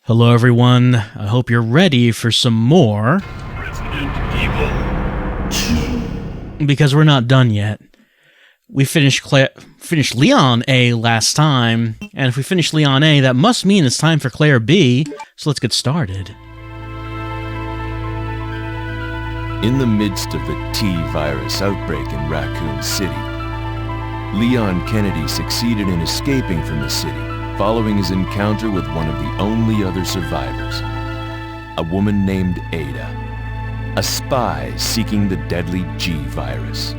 Hello everyone, I hope you're ready for some more Resident Evil 2. because we're not done yet. We finished Leon A last time, and if we finish Leon A, that must mean it's time for Claire B, so let's get started. In the midst of the T-virus outbreak in Raccoon City, Leon Kennedy succeeded in escaping from the city following his encounter with one of the only other survivors, a woman named Ada, a spy seeking the deadly G-virus.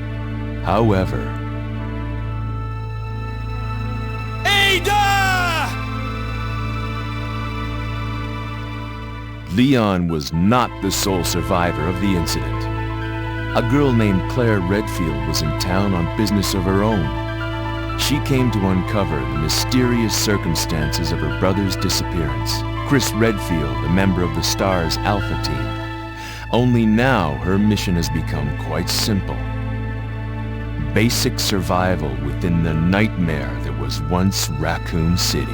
However, Ada! Leon was not the sole survivor of the incident. A girl named Claire Redfield was in town on business of her own. She came to uncover the mysterious circumstances of her brother's disappearance. Chris Redfield, a member of the STARS Alpha team. Only now her mission has become quite simple. Basic survival within the nightmare that was once Raccoon City.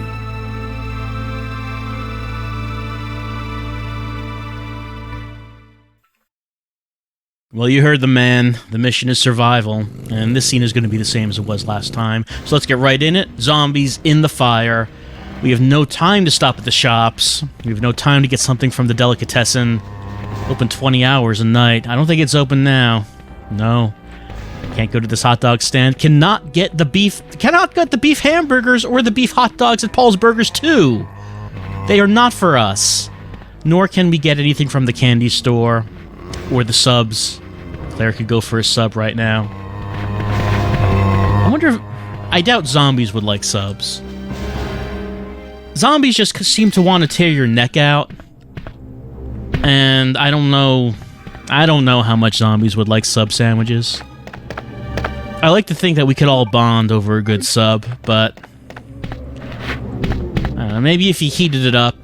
Well, you heard the man. The mission is survival, and this scene is going to be the same as it was last time. So let's get right in it. Zombies in the fire. We have no time to stop at the shops. We have no time to get something from the delicatessen. Open 20 hours a night. I don't think it's open now. No. Can't go to this hot dog stand. Cannot get the beef hamburgers or the beef hot dogs at Paul's Burgers too. They are not for us. Nor can we get anything from the candy store or the subs. Claire could go for a sub right now. I wonder if... I doubt zombies would like subs. Zombies just seem to want to tear your neck out. And I don't know how much zombies would like sub sandwiches. I like to think that we could all bond over a good sub, but... I don't know, maybe if you heated it up.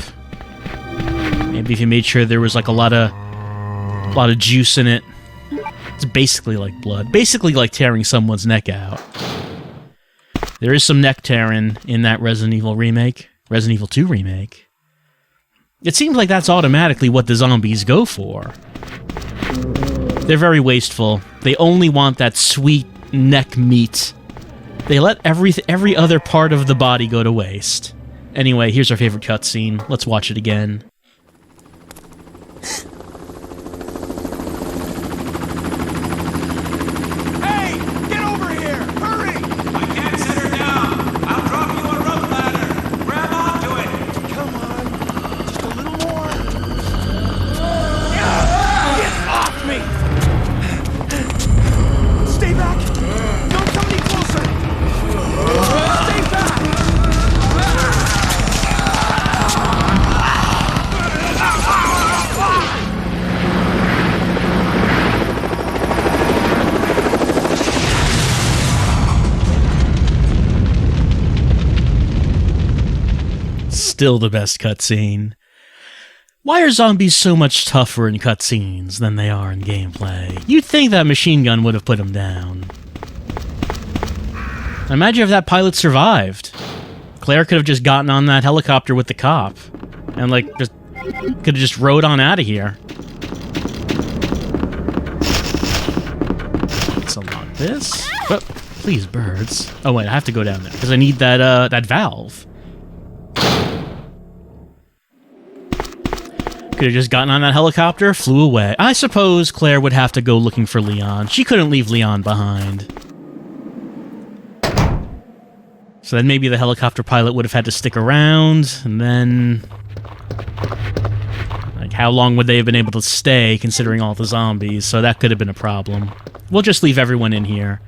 Maybe if you made sure there was like a lot of juice in it. It's basically like blood. Basically like tearing someone's neck out. There is some neck tearing in that Resident Evil remake. Resident Evil 2 remake. It seems like that's automatically what the zombies go for. They're very wasteful. They only want that sweet neck meat. They let every other part of the body go to waste. Anyway, here's our favorite cutscene. Let's watch it again. Still the best cutscene. Why are zombies so much tougher in cutscenes than they are in gameplay? You'd think that machine gun would have put them down. Imagine if that pilot survived. Claire could have just gotten on that helicopter with the cop and could have just rode on out of here. Let's unlock this. Oh, please, birds. Oh wait, I have to go down there because I need that valve. Could have just gotten on that helicopter, flew away. I suppose Claire would have to go looking for Leon. She couldn't leave Leon behind. So then maybe the helicopter pilot would have had to stick around, and then... like, how long would they have been able to stay, considering all the zombies? So that could have been a problem. We'll just leave everyone in here,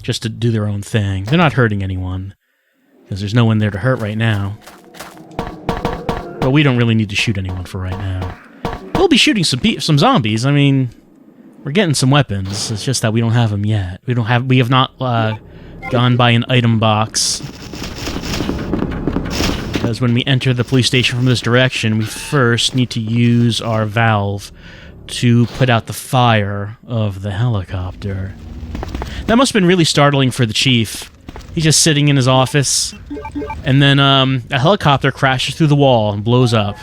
just to do their own thing. They're not hurting anyone, because there's no one there to hurt right now. But we don't really need to shoot anyone for right now. We'll be shooting some zombies. I mean, we're getting some weapons. It's just that we don't have them yet. We have not gone by an item box. Because when we enter the police station from this direction, we first need to use our valve to put out the fire of the helicopter. That must have been really startling for the chief. He's just sitting in his office, and then a helicopter crashes through the wall and blows up.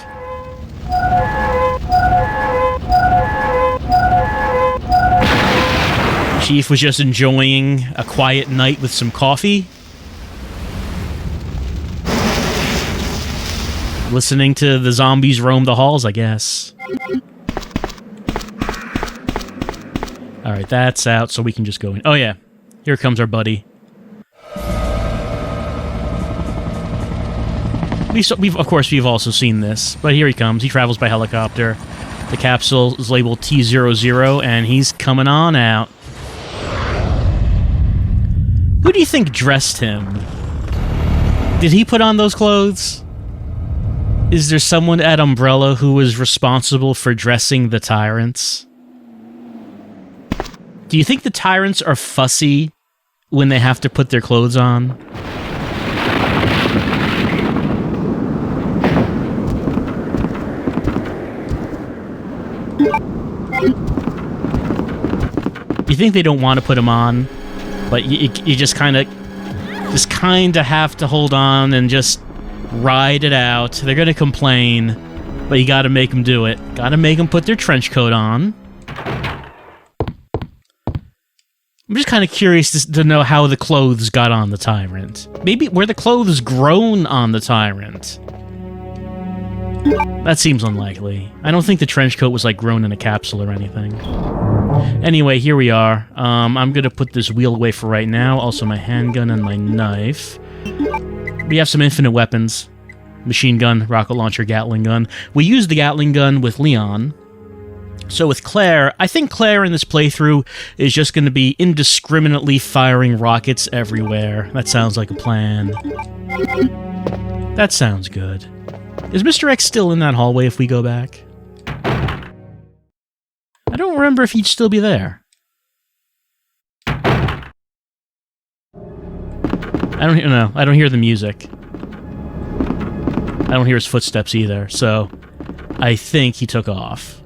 Chief was just enjoying a quiet night with some coffee. Listening to the zombies roam the halls, I guess. Alright, that's out, so we can just go in. Oh yeah, here comes our buddy. Of course, we've also seen this, but here he comes. He travels by helicopter. The capsule is labeled T00, and he's coming on out. Who do you think dressed him? Did he put on those clothes? Is there someone at Umbrella who was responsible for dressing the tyrants? Do you think the tyrants are fussy when they have to put their clothes on? You think they don't want to put them on, but you just kind of have to hold on and just ride it out. They're gonna complain, but you gotta make them do it. Gotta make them put their trench coat on. I'm just kind of curious to know how the clothes got on the tyrant. Maybe were the clothes grown on the tyrant? That seems unlikely. I don't think the trench coat was like grown in a capsule or anything. Anyway, here we are. I'm gonna put this wheel away for right now. Also my handgun and my knife. We have some infinite weapons. Machine gun, rocket launcher, Gatling gun. We used the Gatling gun with Leon. So with Claire, I think Claire in this playthrough is just going to be indiscriminately firing rockets everywhere. That sounds like a plan. That sounds good. Is Mr. X still in that hallway if we go back? I don't remember if he'd still be there. I don't hear the music. I don't hear his footsteps either, so I think he took off.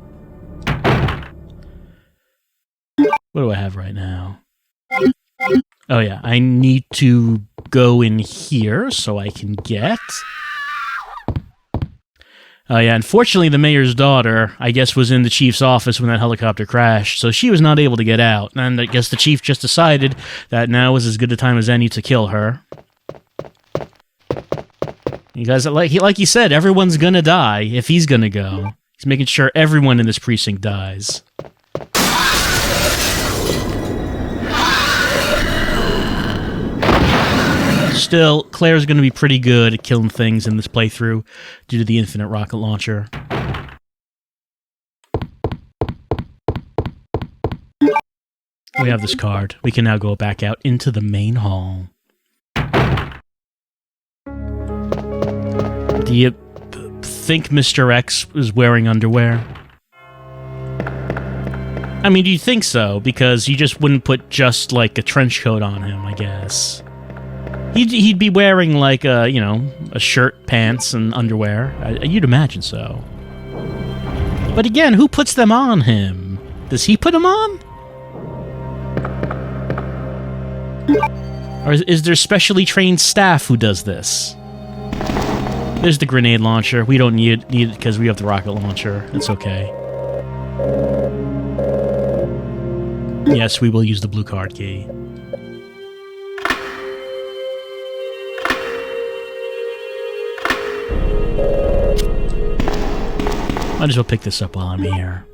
What do I have right now? Oh yeah, I need to go in here so I can get... Oh yeah, unfortunately the mayor's daughter, I guess, was in the chief's office when that helicopter crashed, so she was not able to get out, and I guess the chief just decided that now was as good a time as any to kill her. You guys, like he said, everyone's gonna die if he's gonna go. He's making sure everyone in this precinct dies. Still, Claire's going to be pretty good at killing things in this playthrough due to the infinite rocket launcher. We have this card. We can now go back out into the main hall. Do you think Mr. X is wearing underwear? I mean, do you think so? Because you just wouldn't put just, like, a trench coat on him, I guess. He'd be wearing, like, a shirt, pants, and underwear. You'd imagine so. But again, who puts them on him? Does he put them on? Or is there specially trained staff who does this? There's the grenade launcher. We don't need it because we have the rocket launcher. It's okay. Yes, we will use the blue card key. Might as well pick this up while I'm here.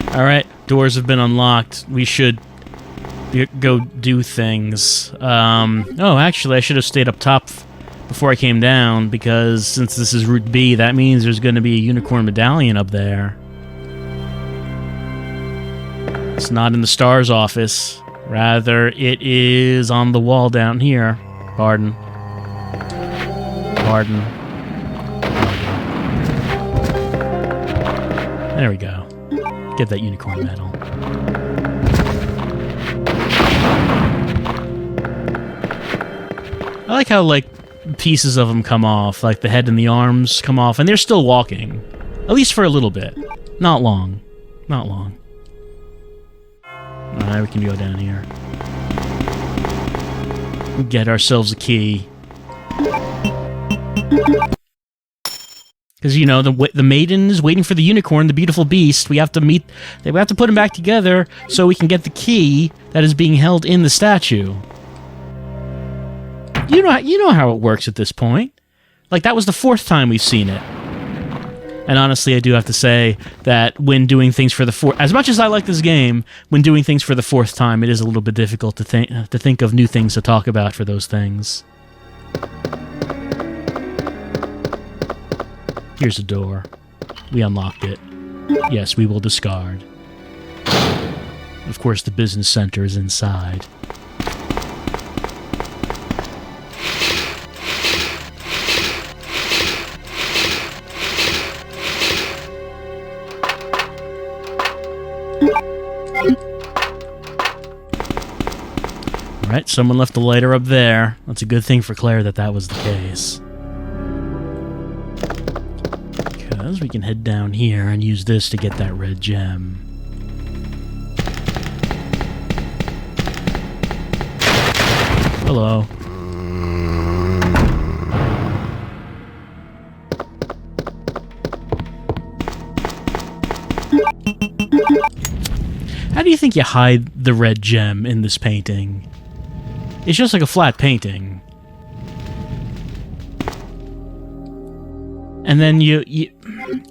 Alright, doors have been unlocked. We should go do things. Oh, actually, I should have stayed up top before I came down, because since this is Route B, that means there's going to be a unicorn medallion up there. It's not in the STARS office. Rather, it is on the wall down here. Pardon. Pardon. There we go. Get that unicorn medal. I like how, like, pieces of them come off. Like, the head and the arms come off, and they're still walking. At least for a little bit. Not long. Not long. Alright, we can go down here. Get ourselves a key. Because, you know, the maiden is waiting for the unicorn, the beautiful beast. We have to put them back together so we can get the key that is being held in the statue. You know how it works at this point. Like, that was the 4th time we've seen it. And honestly, I do have to say that when doing things for the 4th... As much as I like this game, when doing things for the 4th time, it is a little bit difficult to think of new things to talk about for those things. Here's a door. We unlocked it. Yes, we will discard. Of course, the business center is inside. Alright, someone left the lighter up there. That's a good thing for Claire that was the case. Because we can head down here and use this to get that red gem. Hello. How do you think you hide the red gem in this painting? It's just like a flat painting. And then you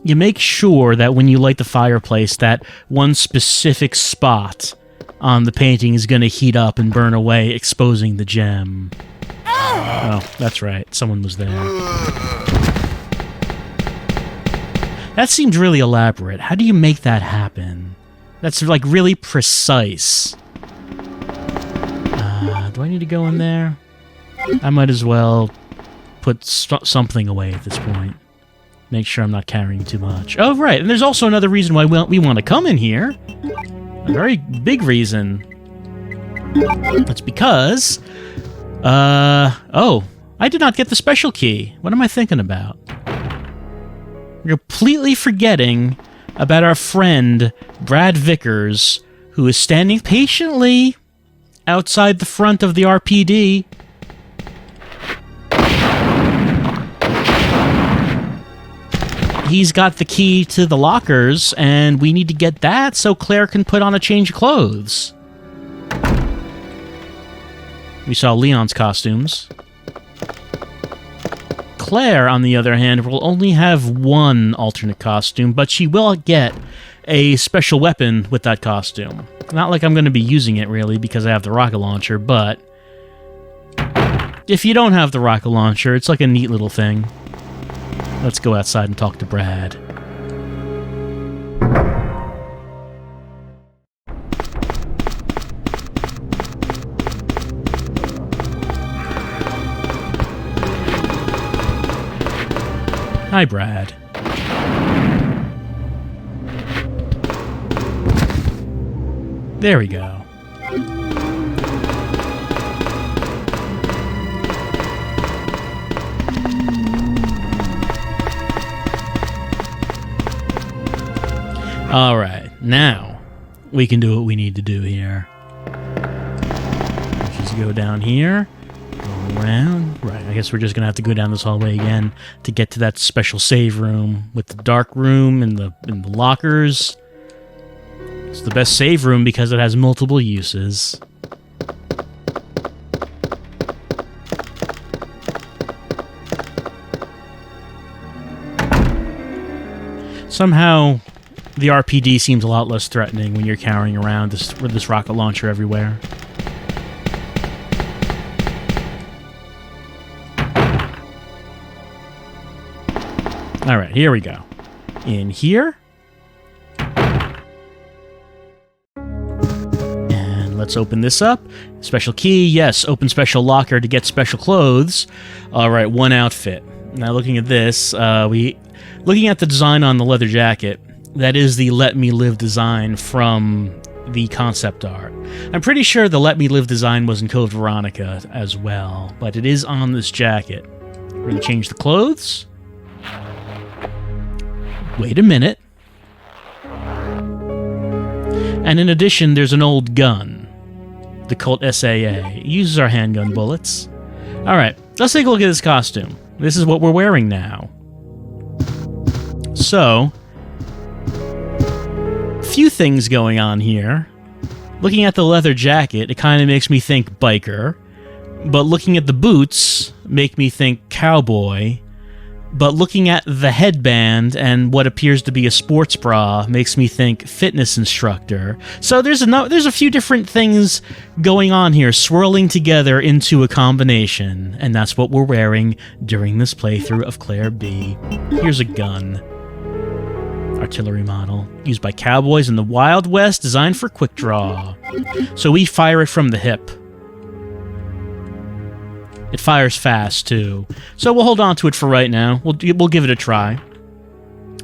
make sure that when you light the fireplace, that one specific spot on the painting is going to heat up and burn away, exposing the gem. Oh, that's right. Someone was there. That seemed really elaborate. How do you make that happen? That's, like, really precise. Do I need to go in there? I might as well put something away at this point. Make sure I'm not carrying too much. Oh, right, and there's also another reason why we want to come in here. A very big reason. That's because... oh, I did not get the special key. What am I thinking about? You're completely forgetting about our friend, Brad Vickers, who is standing patiently outside the front of the RPD. He's got the key to the lockers, and we need to get that so Claire can put on a change of clothes. We saw Leon's costumes. Claire, on the other hand, will only have one alternate costume, but she will get a special weapon with that costume. Not like I'm going to be using it, really, because I have the rocket launcher, but if you don't have the rocket launcher, it's like a neat little thing. Let's go outside and talk to Brad. Hi, Brad. There we go. All right, now we can do what we need to do here. Let's just go down here, go around. Right, I guess we're just gonna have to go down this hallway again to get to that special save room with the dark room and the lockers. It's the best save room because it has multiple uses. Somehow, the RPD seems a lot less threatening when you're carrying around this rocket launcher everywhere. Alright, here we go. In here. And let's open this up. Special key, yes. Open special locker to get special clothes. Alright, one outfit. Now looking at this, looking at the design on the leather jacket, that is the Let Me Live design from the concept art. I'm pretty sure the Let Me Live design was in Code Veronica as well, but it is on this jacket. We're going to change the clothes. Wait a minute. And in addition, there's an old gun. The Colt SAA. It uses our handgun bullets. Alright, let's take a look at this costume. This is what we're wearing now. So, few things going on here. Looking at the leather jacket, it kind of makes me think biker. But looking at the boots, make me think cowboy. But looking at the headband and what appears to be a sports bra makes me think fitness instructor. So there's a few different things going on here, swirling together into a combination. And that's what we're wearing during this playthrough of Claire B. Here's a gun. Artillery model. Used by cowboys in the Wild West, designed for quick draw. So we fire it from the hip. It fires fast, too. So we'll hold on to it for right now. We'll give it a try.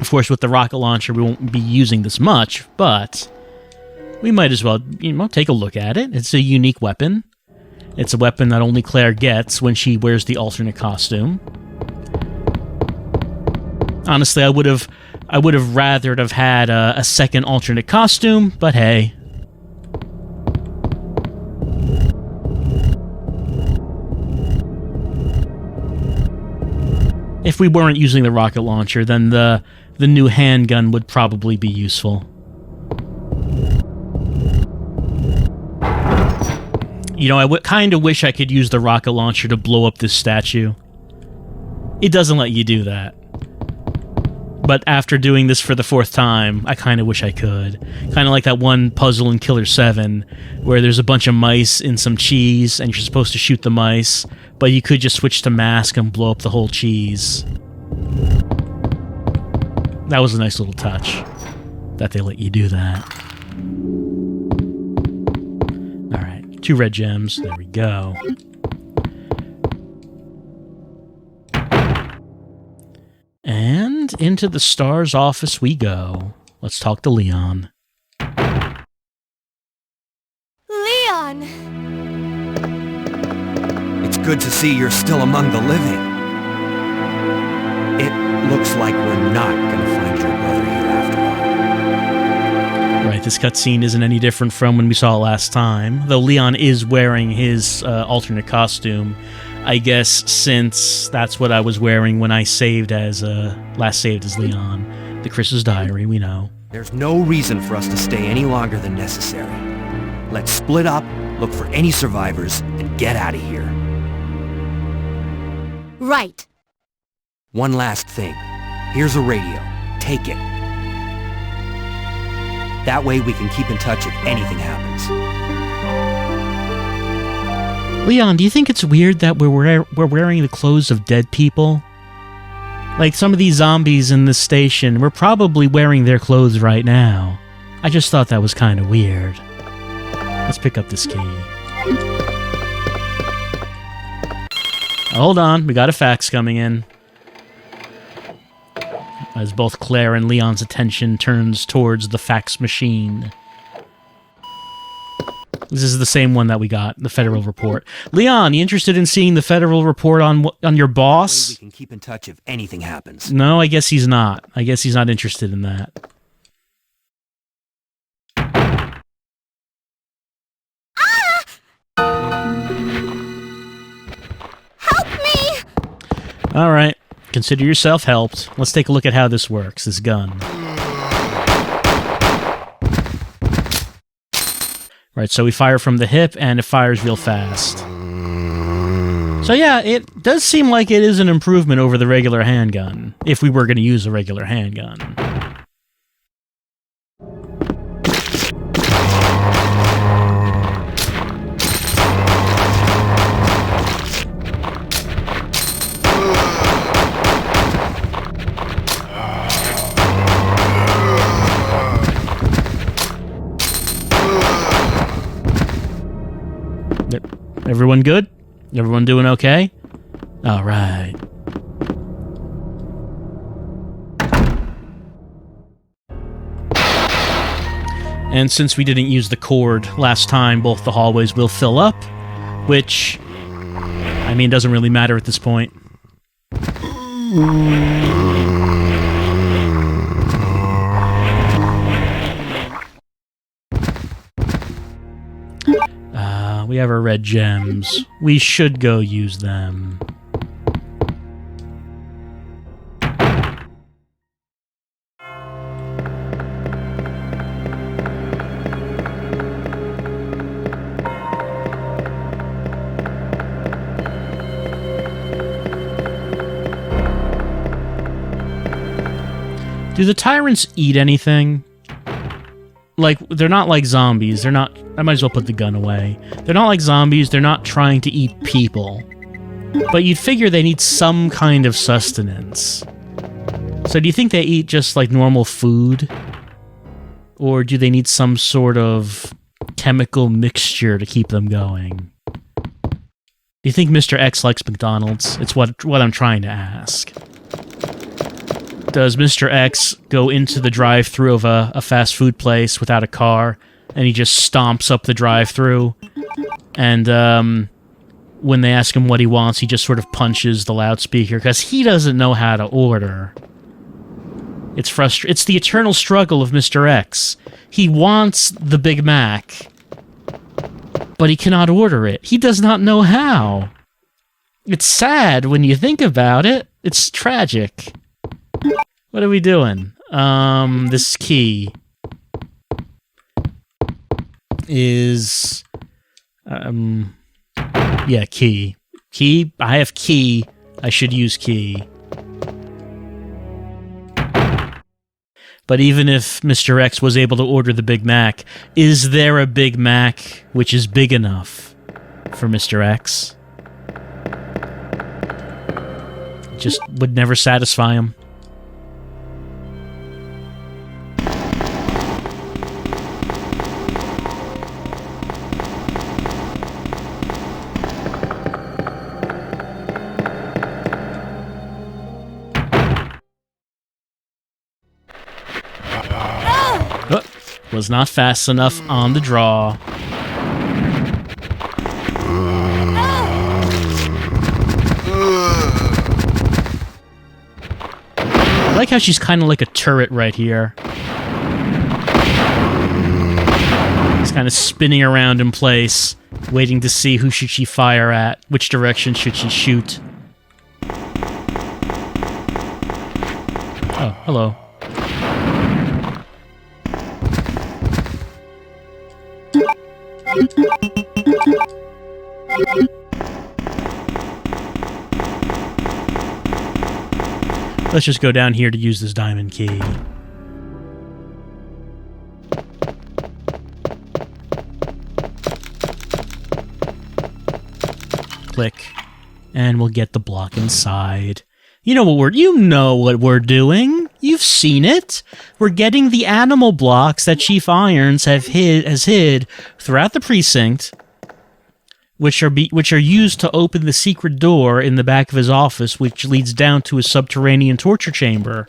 Of course, with the rocket launcher, we won't be using this much, but we might as well, take a look at it. It's a unique weapon. It's a weapon that only Claire gets when she wears the alternate costume. Honestly, I would have rathered have had a second alternate costume, but hey. If we weren't using the rocket launcher, then the new handgun would probably be useful. I kind of wish I could use the rocket launcher to blow up this statue. It doesn't let you do that. But after doing this for the 4th time, I kind of wish I could. Kind of like that one puzzle in Killer 7, where there's a bunch of mice in some cheese, and you're supposed to shoot the mice, but you could just switch to mask and blow up the whole cheese. That was a nice little touch, that they let you do that. Alright, 2 red gems, there we go. And into the STARS office we go. Let's talk to Leon. Leon! It's good to see you're still among the living. It looks like we're not gonna find your brother here after all. Right, this cutscene isn't any different from when we saw it last time, though Leon is wearing his alternate costume. I guess since that's what I was wearing when I last saved as Leon. The Chris's diary, we know. There's no reason for us to stay any longer than necessary. Let's split up, look for any survivors, and get out of here. Right. One last thing. Here's a radio. Take it. That way we can keep in touch if anything happens. Leon, do you think it's weird that we're wearing the clothes of dead people? Like some of these zombies in this station, we're probably wearing their clothes right now. I just thought that was kind of weird. Let's pick up this key. Hold on, we got a fax coming in. As both Claire and Leon's attention turns towards the fax machine. This is the same one that we got, the Federal Report. Leon, you interested in seeing the Federal Report on your boss? We can keep in touch if anything happens. No, I guess he's not. I guess he's not interested in that. Help me! All right, consider yourself helped. Let's take a look at how this works, this gun. Right, so we fire from the hip, and it fires real fast. So yeah, it does seem like it is an improvement over the regular handgun, if we were going to use a regular handgun. Everyone good? Everyone doing okay? All right. And since we didn't use the cord last time, both the hallways will fill up, which, I mean, doesn't really matter at this point. We have our red gems. We should go use them. Do the tyrants eat anything? Like, they're not like zombies. They're not... I might as well put the gun away. They're not like zombies. They're not trying to eat people. But you'd figure they need some kind of sustenance. So do you think they eat just like normal food? Or do they need some sort of chemical mixture to keep them going? Do you think Mr. X likes McDonald's? It's what I'm trying to ask. Does Mr. X go into the drive-thru of a fast food place without a car, and he just stomps up the drive-thru? And when they ask him what he wants, he just sort of punches the loudspeaker, because he doesn't know how to order. It's It's the eternal struggle of Mr. X. He wants the Big Mac, but he cannot order it. He does not know how. It's sad when you think about it. It's tragic. What are we doing? This key is... yeah, key. Key? I have key. I should use key. But even if Mr. X was able to order the Big Mac, is there a Big Mac which is big enough for Mr. X? It just would never satisfy him. Was not fast enough on the draw. I like how she's kind of like a turret right here. It's kind of spinning around in place, waiting to see who should she fire at, which direction should she shoot. Oh, hello. Let's just go down here to use this diamond key. Click. And we'll get the block inside. You know what we're doing. You've seen it. We're getting the animal blocks that Chief Irons has hid throughout the precinct, which are used to open the secret door in the back of his office, which leads down to his subterranean torture chamber.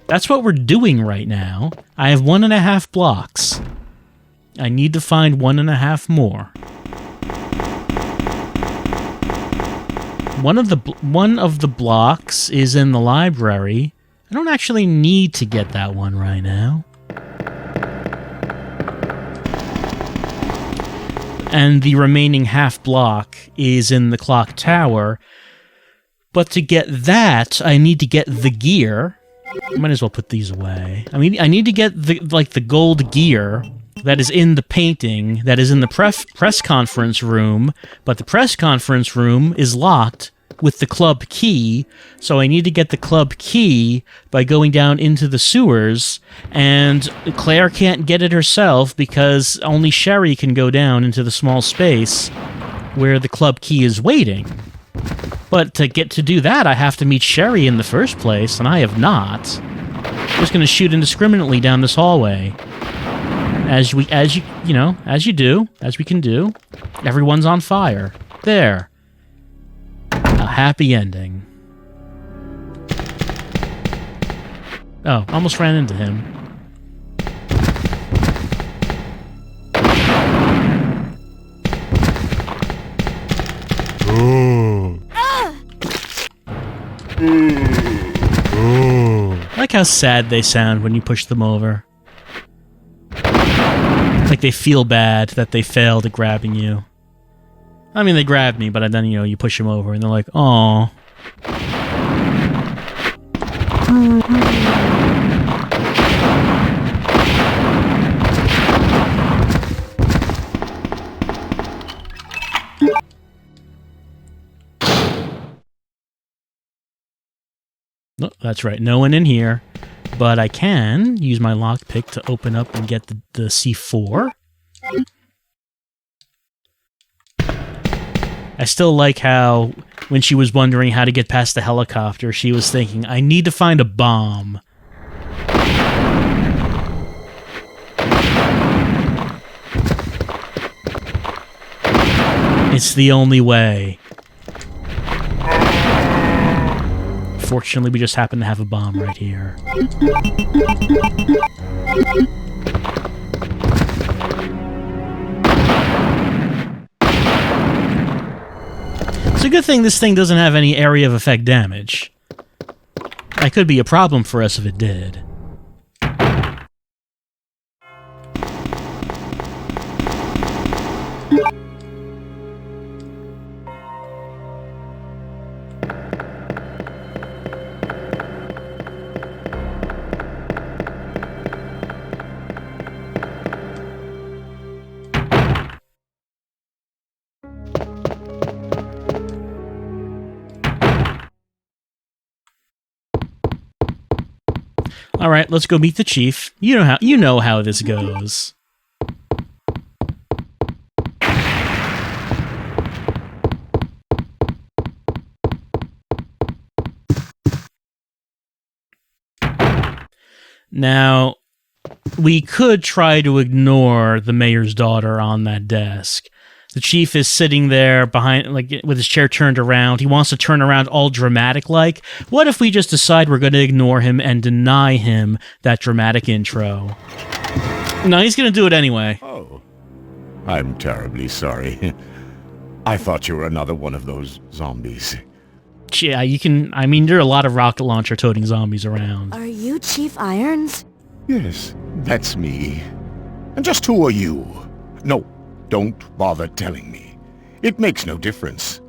That's what we're doing right now. I have 1.5 blocks. I need to find 1.5 more. One of the blocks is in the library. I don't actually need to get that one right now. And the remaining half block is in the clock tower. But to get that, I need to get the gear. I might as well put these away. I mean, I need to get the gold gear that is in the painting, that is in the press conference room, but the press conference room is locked with the club key, so I need to get the club key by going down into the sewers, and Claire can't get it herself because only Sherry can go down into the small space where the club key is waiting. But to do that, I have to meet Sherry in the first place, and I have not. I'm just gonna shoot indiscriminately down this hallway. As we can do. Everyone's on fire. There. A happy ending. Oh, almost ran into him. I like how sad they sound when you push them over. Like they feel bad that they failed at grabbing you. I mean, they grabbed me, but then, you push them over, and they're like, "Aw." No, that's right. No one in here. But I can use my lockpick to open up and get the C4. I still like how, when she was wondering how to get past the helicopter, she was thinking, I need to find a bomb. It's the only way. Fortunately, we just happen to have a bomb right here. It's a good thing this thing doesn't have any area of effect damage. That could be a problem for us if it did. All right, let's go meet the chief. You know how this goes. Now, we could try to ignore the mayor's daughter on that desk. The chief is sitting there behind, like, with his chair turned around. He wants to turn around all dramatic-like. What if we just decide we're going to ignore him and deny him that dramatic intro? No, he's going to do it anyway. Oh, I'm terribly sorry. I thought you were another one of those zombies. Yeah, you can... I mean, there are a lot of rocket launcher-toting zombies around. Are you Chief Irons? Yes, that's me. And just who are you? No, don't bother telling me. It makes no difference.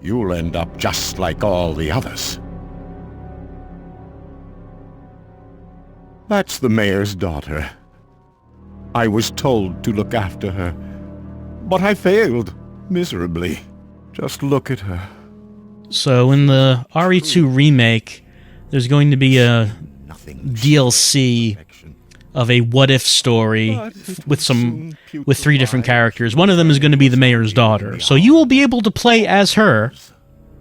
You'll end up just like all the others. That's the mayor's daughter. I was told to look after her, but I failed miserably. Just look at her. So in the RE2 remake, there's going to be a DLC of a what-if story with 3 different characters. One of them is going to be the mayor's daughter. So you will be able to play as her.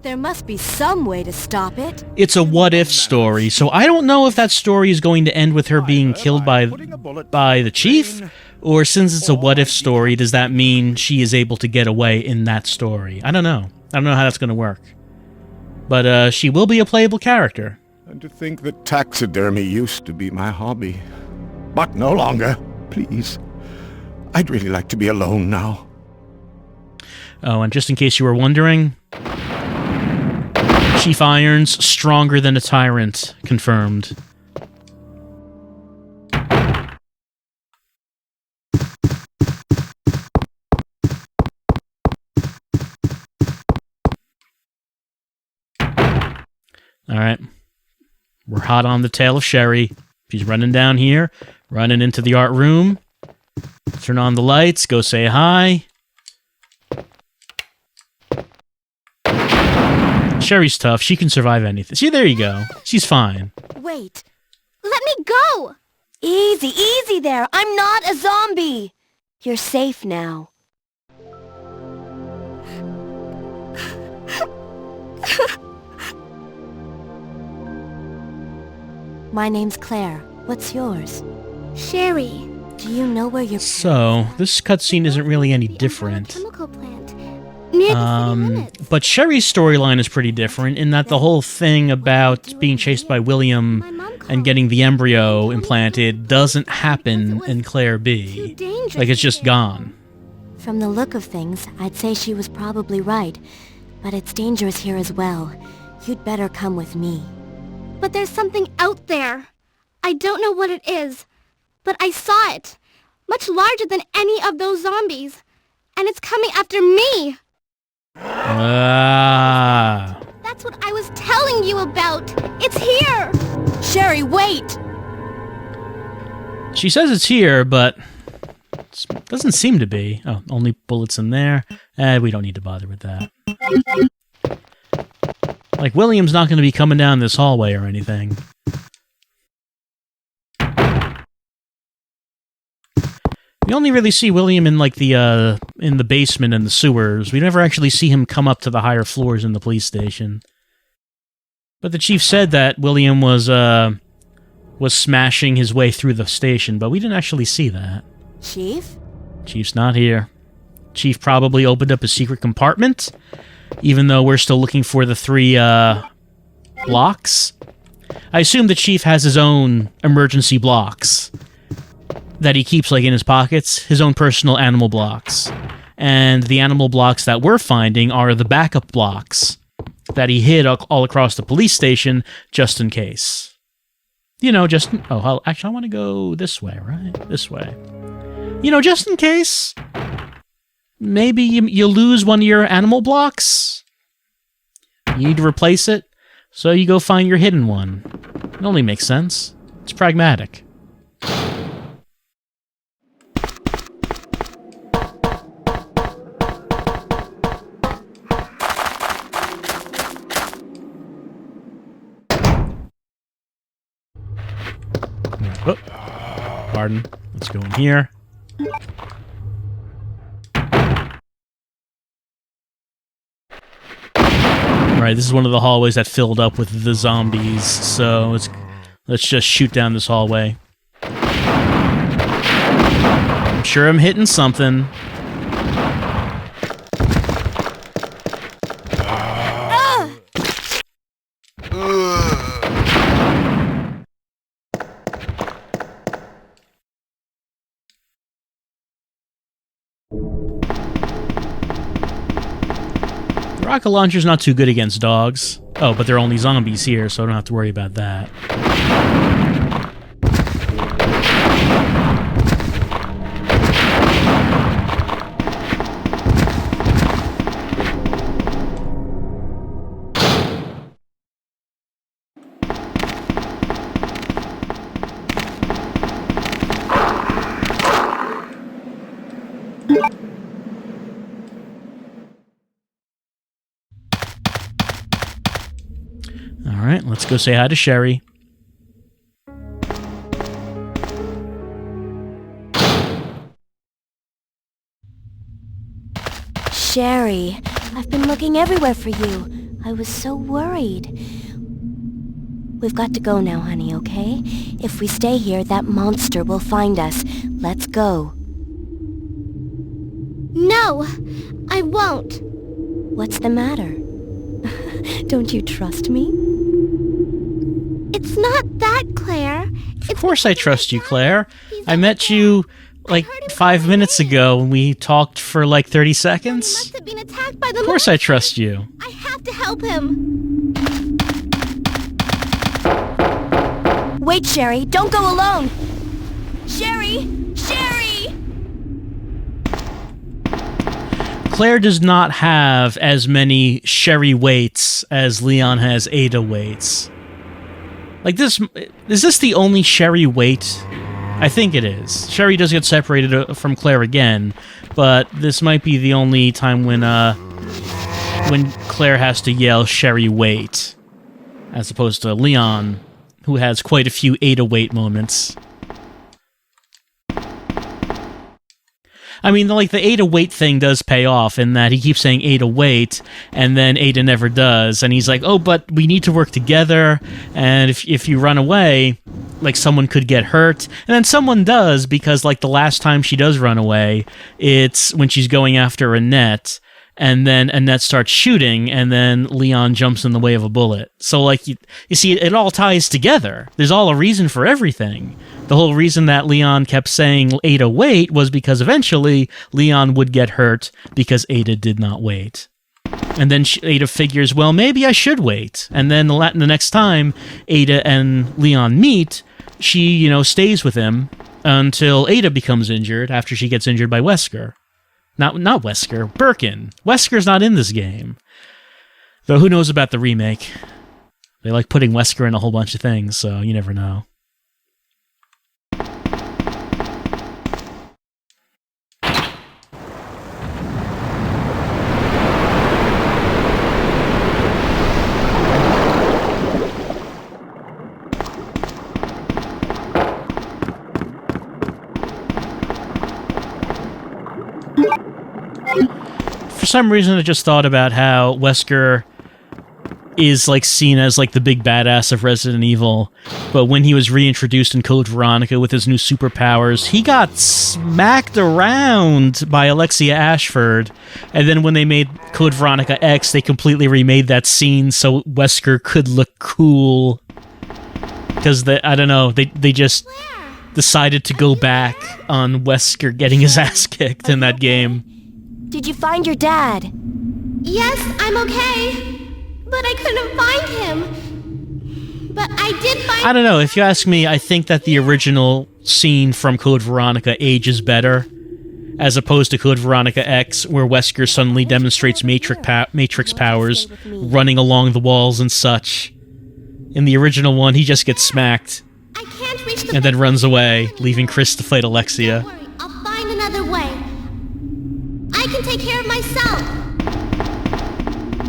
There must be some way to stop it. It's a what-if story, so I don't know if that story is going to end with her being killed by the chief, or since it's a what-if story, does that mean she is able to get away in that story? I don't know. I don't know how that's going to work. But she will be a playable character. And to think that taxidermy used to be my hobby. But no longer. Please. I'd really like to be alone now. Oh, and just in case you were wondering, Chief Irons, stronger than a tyrant, confirmed. Alright. We're hot on the tail of Sherry. She's running down here, running into the art room. Turn on the lights, go say hi. Sherry's tough. She can survive anything. See, there you go. She's fine. Wait. Let me go! Easy, easy there. I'm not a zombie. You're safe now. My name's Claire. What's yours? Sherry. Do you know where you're... So, this cutscene isn't really any different. Chemical plant. Near the city limits. But Sherry's storyline is pretty different in that the whole thing about being chased by William and getting the embryo implanted doesn't happen in Claire B. Like, it's just gone. From the look of things, I'd say she was probably right. But it's dangerous here as well. You'd better come with me. But there's something out there. I don't know what it is, but I saw it. Much larger than any of those zombies. And it's coming after me. Ah. That's what I was telling you about. It's here. Sherry, wait. She says it's here, but it doesn't seem to be. Oh, only bullets in there. We don't need to bother with that. Like, William's not going to be coming down this hallway or anything. We only really see William in, like, in the basement and the sewers. We never actually see him come up to the higher floors in the police station. But the chief said that William was smashing his way through the station, but we didn't actually see that. Chief? Chief's not here. Chief probably opened up a secret compartment, even though we're still looking for the 3, blocks. I assume the chief has his own emergency blocks that he keeps, like, in his pockets, his own personal animal blocks. And the animal blocks that we're finding are the backup blocks that he hid all across the police station just in case. You know, just... Oh, actually, I want to go this way, right? This way. You know, just in case... Maybe you lose one of your animal blocks? You need to replace it? So you go find your hidden one. It only makes sense. It's pragmatic. Oh, pardon. Let's go in here. Alright, this is one of the hallways that filled up with the zombies, so let's just shoot down this hallway. I'm sure I'm hitting something. The rocket launcher's not too good against dogs. Oh, but there are only zombies here, so I don't have to worry about that. Alright, let's go say hi to Sherry. Sherry, I've been looking everywhere for you. I was so worried. We've got to go now, honey, okay? If we stay here, that monster will find us. Let's go. No, I won't. What's the matter? Don't you trust me? It's not that, Claire. Of course I trust you, Claire. I met you, like, 5 minutes ago, and we talked for, like, 30 He seconds. must have been attacked by the Of course I trust you. I have to help him. Wait, Sherry, don't go alone! Sherry! Sherry! Claire does not have as many Sherry weights as Leon has Ada weights. Like, is this the only Sherry weight? I think it is. Sherry does get separated from Claire again, but this might be the only time when Claire has to yell Sherry wait, as opposed to Leon, who has quite a few Ada wait moments. I mean, like, the Ada wait thing does pay off in that he keeps saying Ada wait, and then Ada never does, and he's like, oh, but we need to work together, and if you run away, like, someone could get hurt, and then someone does, because, like, the last time she does run away, it's when she's going after Annette, and then Annette starts shooting, and then Leon jumps in the way of a bullet. So, like, you see, it all ties together. There's all a reason for everything. The whole reason that Leon kept saying Ada wait was because eventually Leon would get hurt because Ada did not wait. And then Ada figures, well, maybe I should wait. And then the next time Ada and Leon meet, she, stays with him until Ada becomes injured after she gets injured by Wesker. Not Wesker, Birkin. Wesker's not in this game. Though who knows about the remake? They like putting Wesker in a whole bunch of things, so you never know. some reason I just thought about how Wesker is like seen as like the big badass of Resident Evil, but when he was reintroduced in Code Veronica with his new superpowers, he got smacked around by Alexia Ashford, and then when they made Code Veronica X, they completely remade that scene so Wesker could look cool. Because, I don't know, they just decided to go back on Wesker getting his ass kicked in that game. Did you find your dad? Yes, I'm okay. But I couldn't find him. But I did find... I don't know, if you ask me, I think that the original scene from Code Veronica ages better, as opposed to Code Veronica X, where Wesker suddenly demonstrates Matrix powers, running along the walls and such. In the original one, he just gets smacked, I can't reach the... and then runs away, leaving Chris to fight Alexia. Don't worry, I'll find another way. I can take care of myself.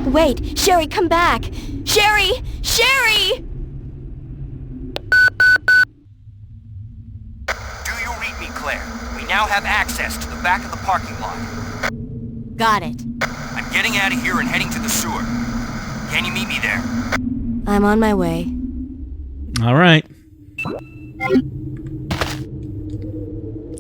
Wait, Sherry, come back! Sherry! Sherry! Do you read me, Claire? We now have access to the back of the parking lot. Got it. I'm getting out of here and heading to the sewer. Can you meet me there? I'm on my way. All right.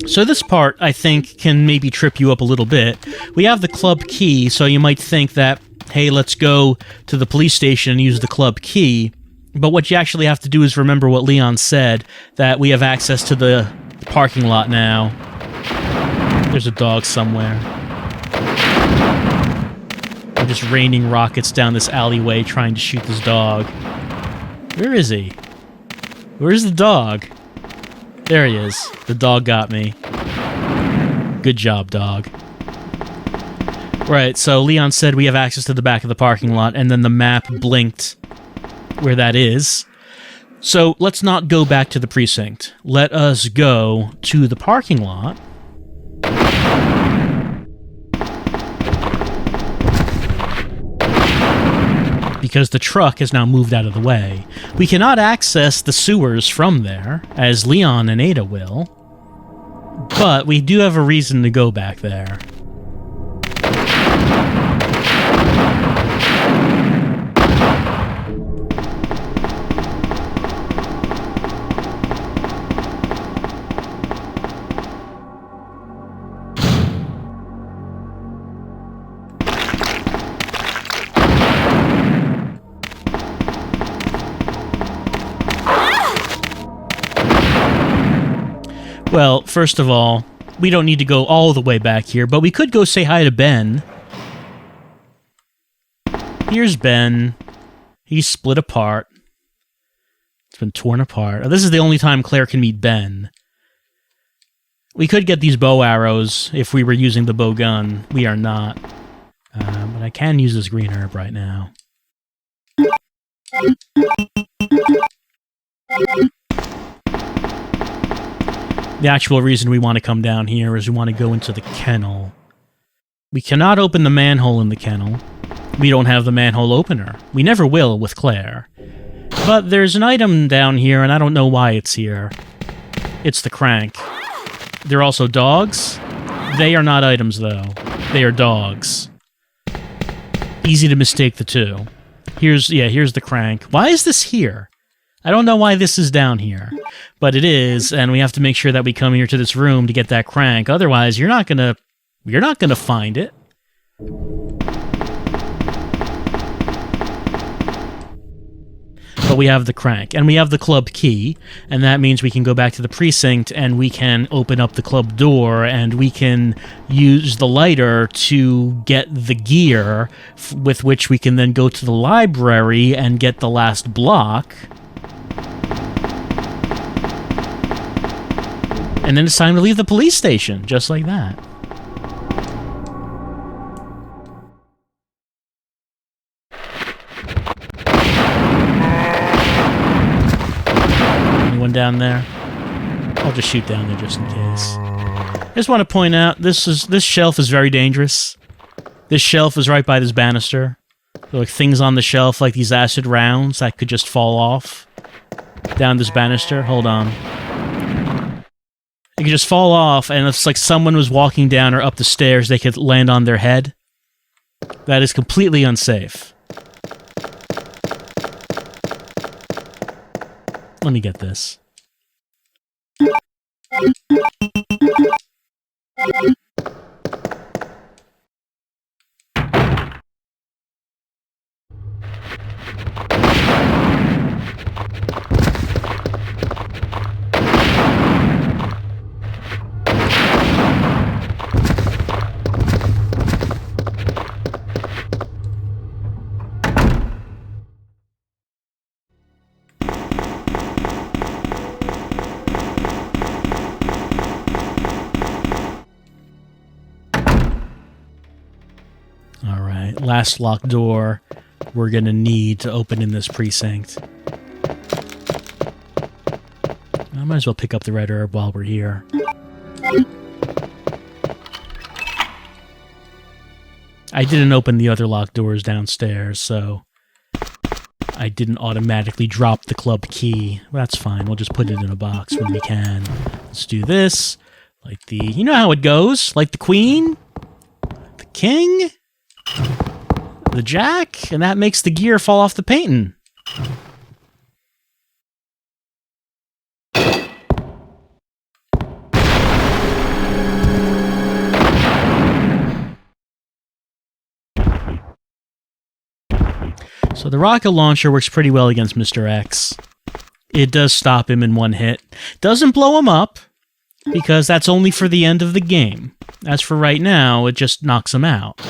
So this part, I think, can maybe trip you up a little bit. We have the club key, so you might think that, hey, let's go to the police station and use the club key. But what you actually have to do is remember what Leon said, that we have access to the parking lot now. There's a dog somewhere. I'm just raining rockets down this alleyway trying to shoot this dog. Where is he? Where's the dog? There he is. The dog got me. Good job, dog. Right, so Leon said we have access to the back of the parking lot, and then the map blinked where that is. So let's not go back to the precinct. Let us go to the parking lot. Because the truck has now moved out of the way. We cannot access the sewers from there, as Leon and Ada will. But we do have a reason to go back there. Well, first of all, we don't need to go all the way back here, but we could go say hi to Ben. Here's Ben. He's split apart. It's been torn apart. Oh, this is the only time Claire can meet Ben. We could get these bow arrows if we were using the bow gun. We are not. But I can use this green herb right now. The actual reason we want to come down here is we want to go into the kennel. We cannot open the manhole in the kennel. We don't have the manhole opener. We never will with Claire. But there's an item down here, and I don't know why it's here. It's the crank. They're also dogs. They are not items, though. They are dogs. Easy to mistake the two. Here's the crank. Why is this here? I don't know why this is down here, but it is, and we have to make sure that we come here to this room to get that crank. Otherwise, you're not gonna find it. But we have the crank, and we have the club key, and that means we can go back to the precinct, and we can open up the club door, and we can use the lighter to get the gear, with which we can then go to the library and get the last block. And then it's time to leave the police station, just like that. Anyone down there? I'll just shoot down there just in case. I just want to point out, this shelf is very dangerous. This shelf is right by this banister. There are like things on the shelf, like these acid rounds that could just fall off down this banister. Hold on. It could just fall off, and it's like someone was walking down or up the stairs, they could land on their head. That is completely unsafe. Let me get this. Alright, last locked door we're gonna need to open in this precinct. I might as well pick up the red herb while we're here. I didn't open the other locked doors downstairs, so I didn't automatically drop the club key. That's fine, we'll just put it in a box when we can. Let's do this. Like the... You know how it goes? Like the queen? The king? The jack? And that makes the gear fall off the painting. So the rocket launcher works pretty well against Mr. X. It does stop him in one hit. Doesn't blow him up, because that's only for the end of the game. As for right now, it just knocks him out.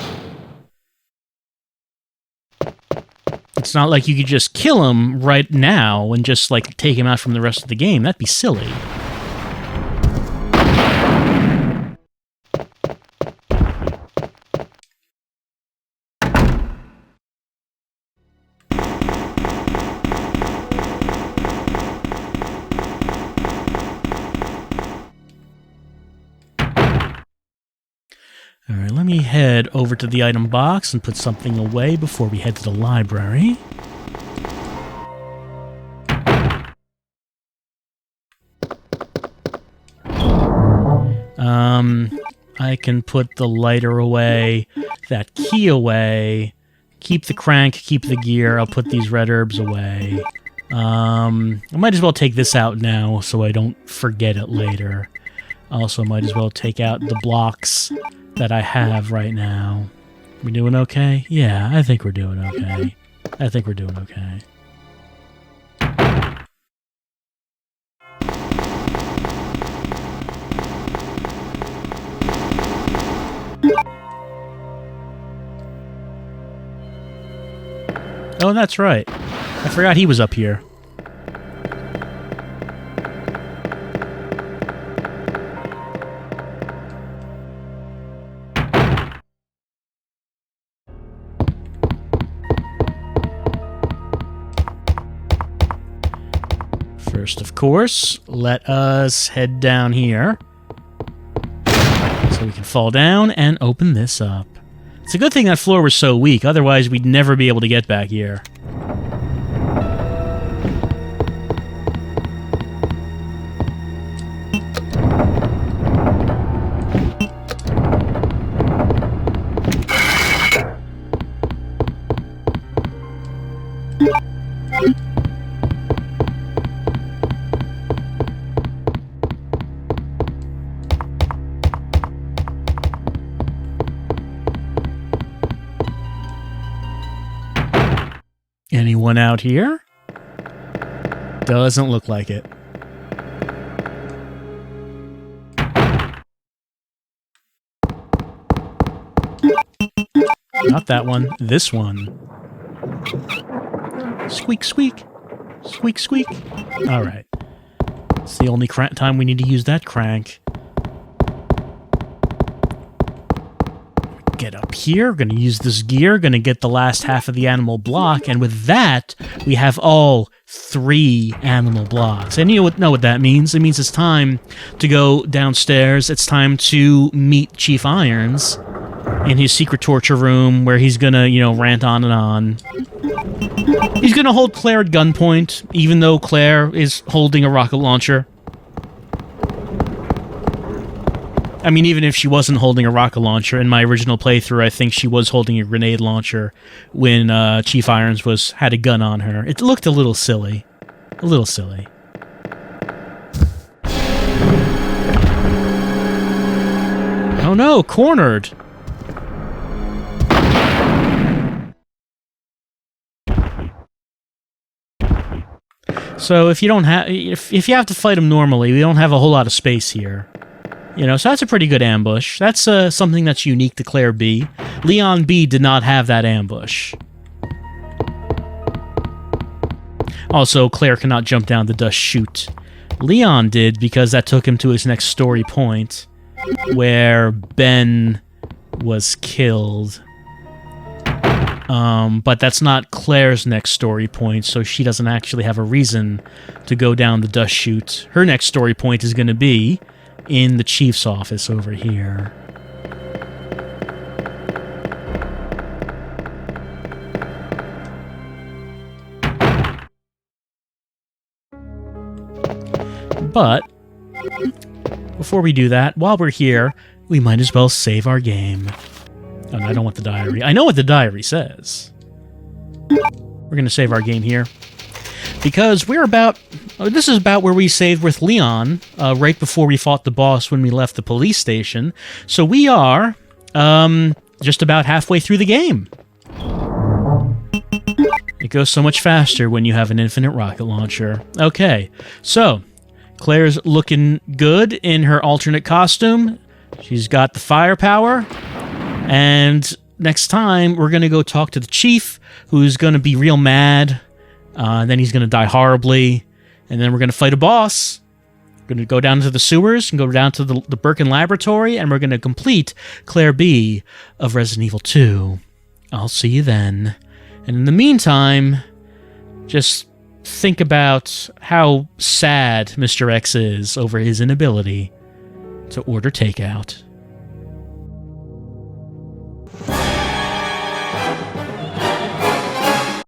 It's not like you could just kill him right now and just, like, take him out from the rest of the game. That'd be silly. Alright, let me head over to the item box and put something away before we head to the library. I can put the lighter away, that key away, keep the crank, keep the gear, I'll put these red herbs away. I might as well take this out now so I don't forget it later. Also, might as well take out the blocks that I have right now. We doing okay? Yeah, I think we're doing okay. I think we're doing okay. Oh, that's right. I forgot he was up here. First, of course, let us head down here so we can fall down and open this up. It's a good thing that floor was so weak, otherwise we'd never be able to get back here. Anyone out here? Doesn't look like it. Not that one. This one. Squeak, squeak. Squeak, squeak. Alright. It's the only time we need to use that crank. Get up here, gonna use this gear, gonna get the last half of the animal block, and with that, we have all 3 animal blocks. And you know what that means? It means it's time to go downstairs, it's time to meet Chief Irons in his secret torture room, where he's gonna, you know, rant on and on. He's gonna hold Claire at gunpoint, even though Claire is holding a rocket launcher. I mean, even if she wasn't holding a rocket launcher, in my original playthrough, I think she was holding a grenade launcher when Chief Irons had a gun on her. It looked a little silly. A little silly. Oh no, cornered! So if you don't have, if you have to fight him normally, we don't have a whole lot of space here. You know, so that's a pretty good ambush. That's something that's unique to Claire B. Leon B did not have that ambush. Also, Claire cannot jump down the dust chute. Leon did because that took him to his next story point, where Ben was killed. But that's not Claire's next story point, so she doesn't actually have a reason to go down the dust chute. Her next story point is going to be in the chief's office over here. But before we do that, while we're here, we might as well save our game. Oh, no, I don't want the diary. I know what the diary says. We're going to save our game here. Because we're about... this is about where we saved with Leon, right before we fought the boss when we left the police station. So we are, just about halfway through the game. It goes so much faster when you have an infinite rocket launcher. Okay, so... Claire's looking good in her alternate costume. She's got the firepower. And next time, we're going to go talk to the chief, who's going to be real mad. Then he's going to die horribly. And then we're going to fight a boss. We're going to go down to the sewers and go down to the Birkin Laboratory, and we're going to complete Claire B of Resident Evil 2. I'll see you then. And in the meantime, just think about how sad Mr. X is over his inability to order takeout.